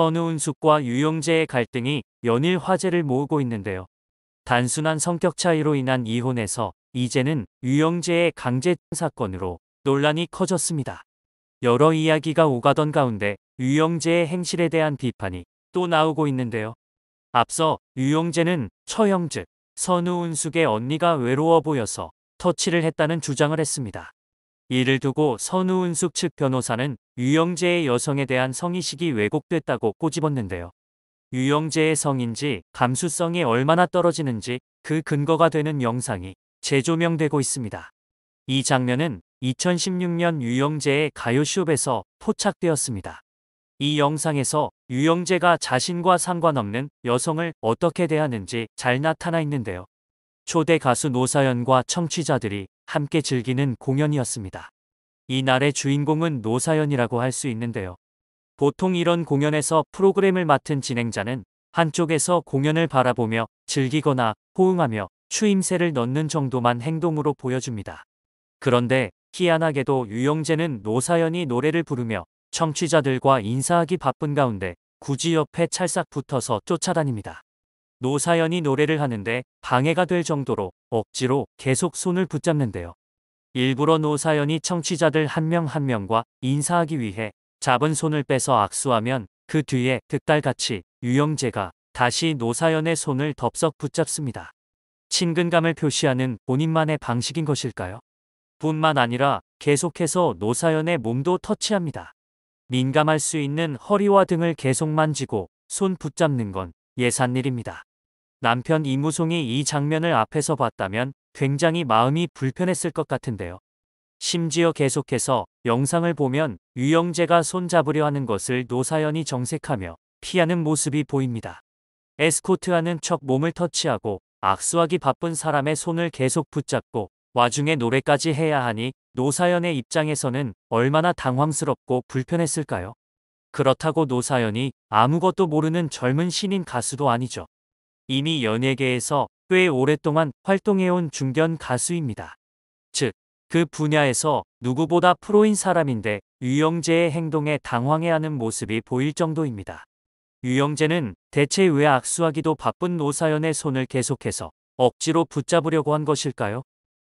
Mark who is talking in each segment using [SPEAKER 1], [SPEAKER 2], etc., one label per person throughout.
[SPEAKER 1] 선우은숙과 유영재의 갈등이 연일 화제를 모으고 있는데요. 단순한 성격 차이로 인한 이혼에서 이제는 유영재의 강제 사건으로 논란이 커졌습니다. 여러 이야기가 오가던 가운데 유영재의 행실에 대한 비판이 또 나오고 있는데요. 앞서 유영재는 처형 즉 선우은숙의 언니가 외로워 보여서 터치를 했다는 주장을 했습니다. 이를 두고 선우은숙 측 변호사는 유영재의 여성에 대한 성의식이 왜곡됐다고 꼬집었는데요. 유영재의 성인지 감수성이 얼마나 떨어지는지 그 근거가 되는 영상이 재조명되고 있습니다. 이 장면은 2016년 유영재의 가요쇼에서 포착되었습니다. 이 영상에서 유영재가 자신과 상관없는 여성을 어떻게 대하는지 잘 나타나 있는데요. 초대 가수 노사연과 청취자들이 함께 즐기는 공연이었습니다. 이날의 주인공은 노사연이라고 할 수 있는데요. 보통 이런 공연에서 프로그램을 맡은 진행자는 한쪽에서 공연을 바라보며 즐기거나 호응하며 추임새를 넣는 정도만 행동으로 보여줍니다. 그런데 희한하게도 유영재는 노사연이 노래를 부르며 청취자들과 인사하기 바쁜 가운데 굳이 옆에 찰싹 붙어서 쫓아다닙니다. 노사연이 노래를 하는데 방해가 될 정도로 억지로 계속 손을 붙잡는데요. 일부러 노사연이 청취자들 한 명 한 명과 인사하기 위해 잡은 손을 빼서 악수하면 그 뒤에 득달같이 유영재가 다시 노사연의 손을 덥석 붙잡습니다. 친근감을 표시하는 본인만의 방식인 것일까요? 뿐만 아니라 계속해서 노사연의 몸도 터치합니다. 민감할 수 있는 허리와 등을 계속 만지고 손 붙잡는 건 예산일입니다. 남편 이무송이 이 장면을 앞에서 봤다면 굉장히 마음이 불편했을 것 같은데요. 심지어 계속해서 영상을 보면 유영재가 손 잡으려 하는 것을 노사연이 정색하며 피하는 모습이 보입니다. 에스코트하는 척 몸을 터치하고 악수하기 바쁜 사람의 손을 계속 붙잡고 와중에 노래까지 해야 하니 노사연의 입장에서는 얼마나 당황스럽고 불편했을까요? 그렇다고 노사연이 아무것도 모르는 젊은 신인 가수도 아니죠. 이미 연예계에서 꽤 오랫동안 활동해온 중견 가수입니다. 즉, 그 분야에서 누구보다 프로인 사람인데 유영재의 행동에 당황해하는 모습이 보일 정도입니다. 유영재는 대체 왜 악수하기도 바쁜 노사연의 손을 계속해서 억지로 붙잡으려고 한 것일까요?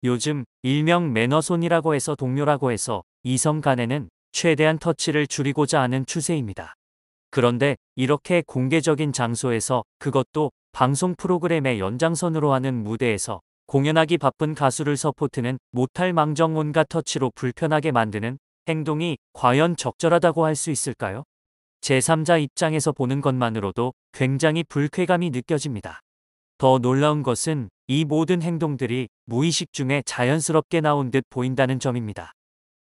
[SPEAKER 1] 요즘 일명 매너손이라고 해서 동료라고 해서 이성 간에는 최대한 터치를 줄이고자 하는 추세입니다. 그런데 이렇게 공개적인 장소에서, 그것도 방송 프로그램의 연장선으로 하는 무대에서 공연하기 바쁜 가수를 서포트는 못할 망정 온갖 터치로 불편하게 만드는 행동이 과연 적절하다고 할 수 있을까요? 제3자 입장에서 보는 것만으로도 굉장히 불쾌감이 느껴집니다. 더 놀라운 것은 이 모든 행동들이 무의식 중에 자연스럽게 나온 듯 보인다는 점입니다.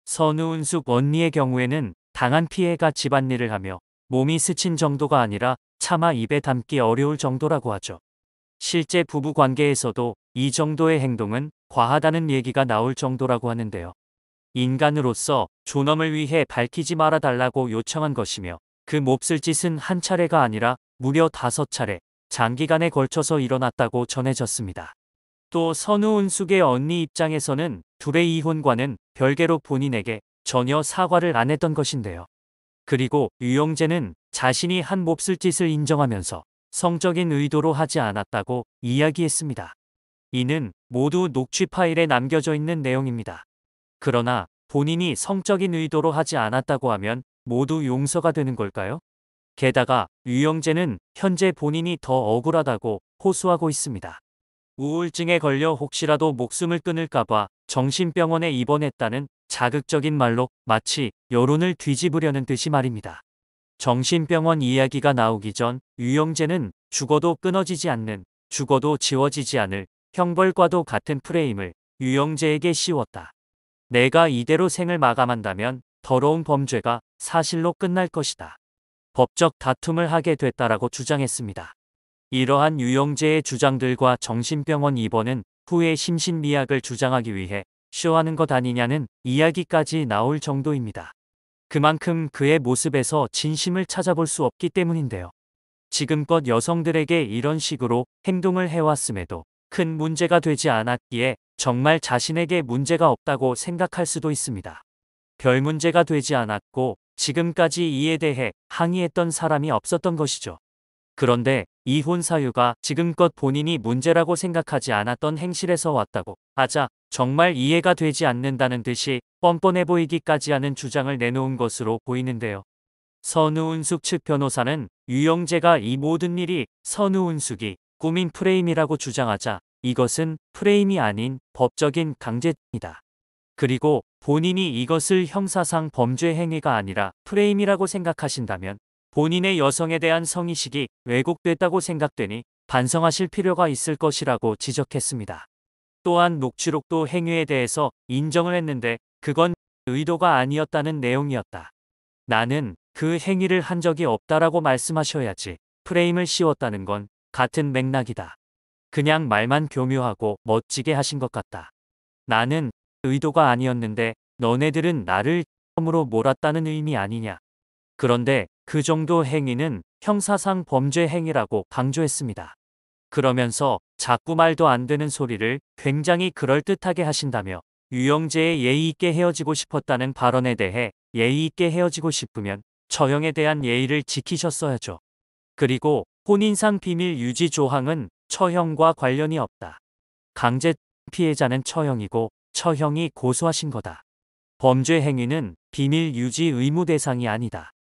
[SPEAKER 1] 선우은숙 언니의 경우에는 당한 피해가 집안일을 하며 몸이 스친 정도가 아니라 차마 입에 담기 어려울 정도라고 하죠. 실제 부부 관계에서도 이 정도의 행동은 과하다는 얘기가 나올 정도라고 하는데요. 인간으로서 존엄을 위해 밝히지 말아달라고 요청한 것이며 그 몹쓸 짓은 한 차례가 아니라 무려 5차례 장기간에 걸쳐서 일어났다고 전해졌습니다. 또 선우은숙의 언니 입장에서는 둘의 이혼과는 별개로 본인에게 전혀 사과를 안 했던 것인데요. 그리고 유영재는 자신이 한 몹쓸 짓을 인정하면서 성적인 의도로 하지 않았다고 이야기했습니다. 이는 모두 녹취 파일에 남겨져 있는 내용입니다. 그러나 본인이 성적인 의도로 하지 않았다고 하면 모두 용서가 되는 걸까요? 게다가 유영재는 현재 본인이 더 억울하다고 호소하고 있습니다. 우울증에 걸려 혹시라도 목숨을 끊을까봐 정신병원에 입원했다는 자극적인 말로 마치 여론을 뒤집으려는 듯이 말입니다. 정신병원 이야기가 나오기 전 유영재는 죽어도 끊어지지 않는, 죽어도 지워지지 않을 형벌과도 같은 프레임을 유영재에게 씌웠다. 내가 이대로 생을 마감한다면 더러운 범죄가 사실로 끝날 것이다. 법적 다툼을 하게 됐다라고 주장했습니다. 이러한 유영재의 주장들과 정신병원 입원은 후에 심신미약을 주장하기 위해 쇼하는 것 아니냐는 이야기까지 나올 정도입니다. 그만큼 그의 모습에서 진심을 찾아볼 수 없기 때문인데요. 지금껏 여성들에게 이런 식으로 행동을 해왔음에도 큰 문제가 되지 않았기에 정말 자신에게 문제가 없다고 생각할 수도 있습니다. 별 문제가 되지 않았고 지금까지 이에 대해 항의했던 사람이 없었던 것이죠. 그런데 이혼 사유가 지금껏 본인이 문제라고 생각하지 않았던 행실에서 왔다고 하자 정말 이해가 되지 않는다는 듯이 뻔뻔해 보이기까지 하는 주장을 내놓은 것으로 보이는데요. 선우은숙 측 변호사는 유영재가 이 모든 일이 선우은숙이 꾸민 프레임이라고 주장하자 이것은 프레임이 아닌 법적인 강제입니다. 그리고 본인이 이것을 형사상 범죄 행위가 아니라 프레임이라고 생각하신다면 본인의 여성에 대한 성의식이 왜곡됐다고 생각되니 반성하실 필요가 있을 것이라고 지적했습니다. 또한 녹취록도 행위에 대해서 인정을 했는데 그건 의도가 아니었다는 내용이었다. 나는 그 행위를 한 적이 없다라고 말씀하셔야지. 프레임을 씌웠다는 건 같은 맥락이다. 그냥 말만 교묘하고 멋지게 하신 것 같다. 나는 의도가 아니었는데 너네들은 나를 처음으로 몰았다는 의미 아니냐. 그런데 그 정도 행위는 형사상 범죄 행위라고 강조했습니다. 그러면서 자꾸 말도 안 되는 소리를 굉장히 그럴듯하게 하신다며 유영재의 예의 있게 헤어지고 싶었다는 발언에 대해 예의 있게 헤어지고 싶으면 처형에 대한 예의를 지키셨어야죠. 그리고 혼인상 비밀 유지 조항은 처형과 관련이 없다. 강제 피해자는 처형이고 처형이 고소하신 거다. 범죄 행위는 비밀 유지 의무 대상이 아니다.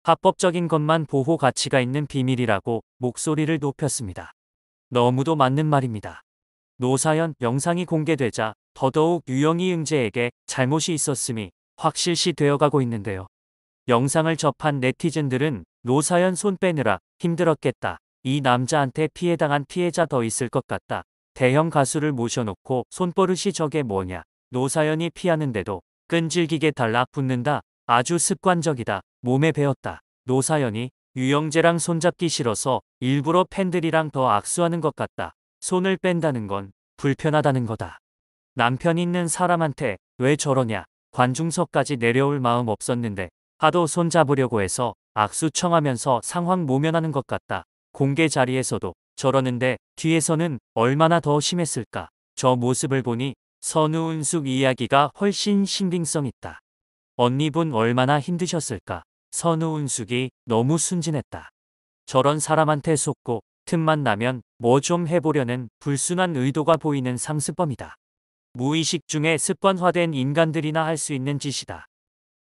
[SPEAKER 1] 합법적인 것만 보호 가치가 있는 비밀이라고 목소리를 높였습니다. 너무도 맞는 말입니다. 노사연 영상이 공개되자 더더욱 유영희 응제에게 잘못이 있었음이 확실시 되어가고 있는데요. 영상을 접한 네티즌들은 노사연 손 빼느라 힘들었겠다. 이 남자한테 피해당한 피해자 더 있을 것 같다. 대형 가수를 모셔놓고 손버릇이 저게 뭐냐. 노사연이 피하는데도 끈질기게 달라붙는다. 아주 습관적이다. 몸에 배었다. 노사연이 유영재랑 손잡기 싫어서 일부러 팬들이랑 더 악수하는 것 같다. 손을 뺀다는 건 불편하다는 거다. 남편 있는 사람한테 왜 저러냐. 관중석까지 내려올 마음 없었는데 하도 손잡으려고 해서 악수 청하면서 상황 모면하는 것 같다. 공개 자리에서도 저러는데 뒤에서는 얼마나 더 심했을까. 저 모습을 보니 선우은숙 이야기가 훨씬 신빙성 있다. 언니분 얼마나 힘드셨을까. 선우은숙이 너무 순진했다. 저런 사람한테 속고 틈만 나면 뭐 좀 해보려는 불순한 의도가 보이는 상습범이다. 무의식 중에 습관화된 인간들이나 할 수 있는 짓이다.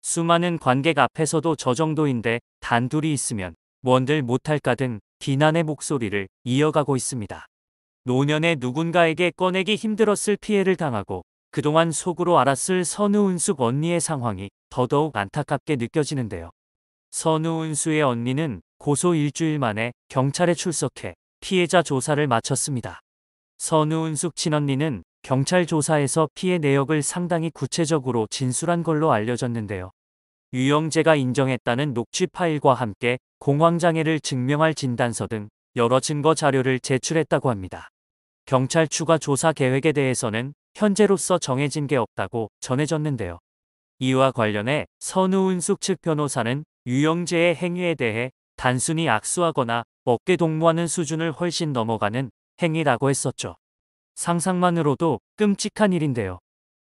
[SPEAKER 1] 수많은 관객 앞에서도 저 정도인데 단둘이 있으면 뭔들 못할까 등 비난의 목소리를 이어가고 있습니다. 노년에 누군가에게 꺼내기 힘들었을 피해를 당하고 그동안 속으로 알았을 선우은숙 언니의 상황이 더더욱 안타깝게 느껴지는데요. 선우은수의 언니는 고소 일주일 만에 경찰에 출석해 피해자 조사를 마쳤습니다. 선우은숙 친언니는 경찰 조사에서 피해 내역을 상당히 구체적으로 진술한 걸로 알려졌는데요. 유영재가 인정했다는 녹취 파일과 함께 공황장애를 증명할 진단서 등 여러 증거 자료를 제출했다고 합니다. 경찰 추가 조사 계획에 대해서는 현재로서 정해진 게 없다고 전해졌는데요. 이와 관련해 선우은숙 측 변호사는 유영재의 행위에 대해 단순히 악수하거나 어깨 동무하는 수준을 훨씬 넘어가는 행위라고 했었죠. 상상만으로도 끔찍한 일인데요.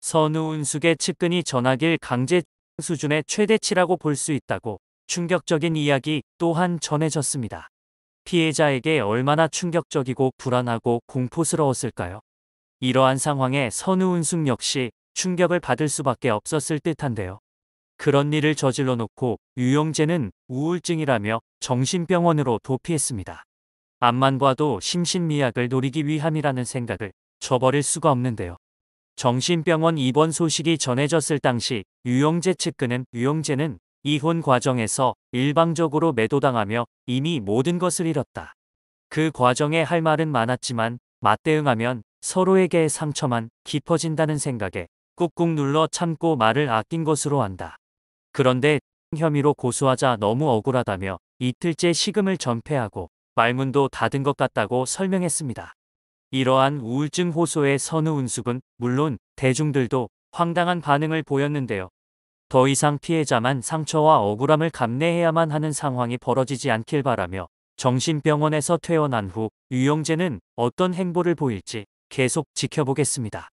[SPEAKER 1] 선우은숙의 측근이 전하길 강제 수준의 최대치라고 볼 수 있다고 충격적인 이야기 또한 전해졌습니다. 피해자에게 얼마나 충격적이고 불안하고 공포스러웠을까요? 이러한 상황에 선우은숙 역시 충격을 받을 수밖에 없었을 듯한데요. 그런 일을 저질러 놓고 유영재는 우울증이라며 정신병원으로 도피했습니다. 앞만 봐도 심신미약을 노리기 위함이라는 생각을 저버릴 수가 없는데요. 정신병원 입원 소식이 전해졌을 당시 유영재 측근은 유영재는 이혼 과정에서 일방적으로 매도당하며 이미 모든 것을 잃었다. 그 과정에 할 말은 많았지만 맞대응하면 서로에게 상처만 깊어진다는 생각에 꾹꾹 눌러 참고 말을 아낀 것으로 안다. 그런데 혐의로 고소하자 너무 억울하다며 이틀째 식음을 전폐하고 말문도 닫은 것 같다고 설명했습니다. 이러한 우울증 호소에 선우은숙은 물론 대중들도 황당한 반응을 보였는데요. 더 이상 피해자만 상처와 억울함을 감내해야만 하는 상황이 벌어지지 않길 바라며 정신병원에서 퇴원한 후 유영재는 어떤 행보를 보일지 계속 지켜보겠습니다.